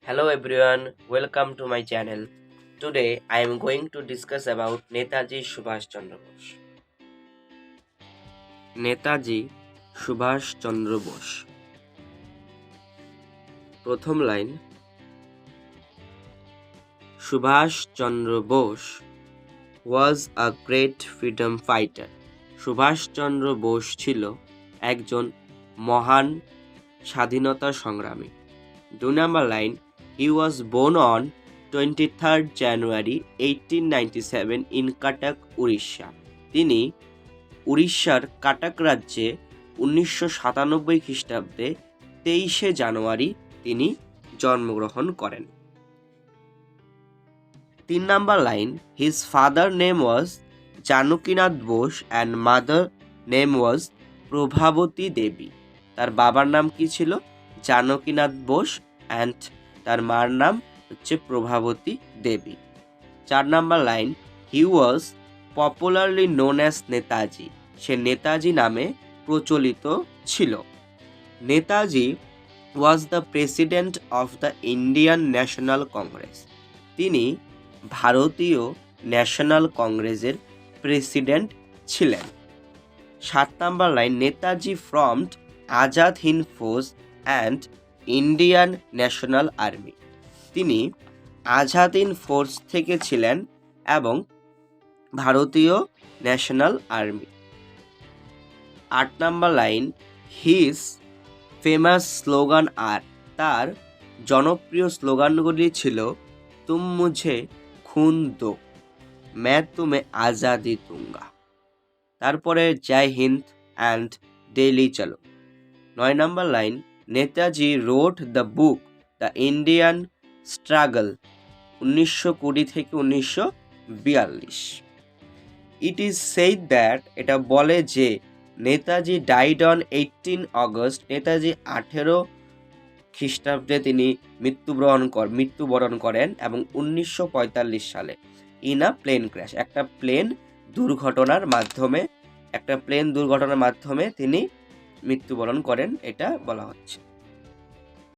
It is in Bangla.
Hello everyone, welcome to my channel. Today I am going to discuss about Netaji Subhash Chandra Bose. Netaji Subhash Chandra Bose. প্রথম line, Subhash Chandra Bose was a great freedom fighter. Subhash Chandra Bose ছিল একজন মহান স্বাধীনতা সংগ্রামী। 2 number line, he was born on 23rd January 1897 in Cuttack, Odisha. তিনি উড়িষ্যার কাটাক রাজ্যে 1997 খ্রিস্টাব্দে 23শে জানুয়ারি তিনি জন্মগ্রহণ করেন। 3 number line, his father name was Janakinath Bose and mother name was Prabhavati দেবী। তার বাবার নাম কি ছিল? জানকীনাথ বোস and তার মার নাম হচ্ছে প্রভাবতী দেবী। 4 number line, he was popularly known as Netaji. সে নেতাজি নামে প্রচলিত ছিল। Netaji was the president of the Indian National Congress. তিনি ভারতীয় ন্যাশনাল কংগ্রেসের প্রেসিডেন্ট ছিলেন। 7 number line, Netaji formed Azad Hind force and Indian national army. তিনি আজাদ হিন্দ ফোর্স থেকে ছিলেন এবং ভারতীয় national army. 8 number line, his famous slogan are, তার জনপ্রিয় স্লোগানগুলি ছিল তুম মুঝে খুন দো, मैं तुम्हें आज़ादी दूंगा। তারপরে জয় হিন্দ অ্যান্ড দিল্লি চলো। 9 number line, Netaji wrote the book the Indian struggle 1920 থেকে 1942। ইট ইজ সেইড দ্যাট, এটা বলে যে Netaji died on 18 August, Netaji 18 খ্রিস্টাব্দে তিনি মৃত্যুবরণ করেন এবং 1945 সালে ইন আ প্লেন ক্র্যাশ, একটা প্লেন দুর্ঘটনার মাধ্যমে তিনি মৃত্যুবরণ করেন, এটা বলা হচ্ছে।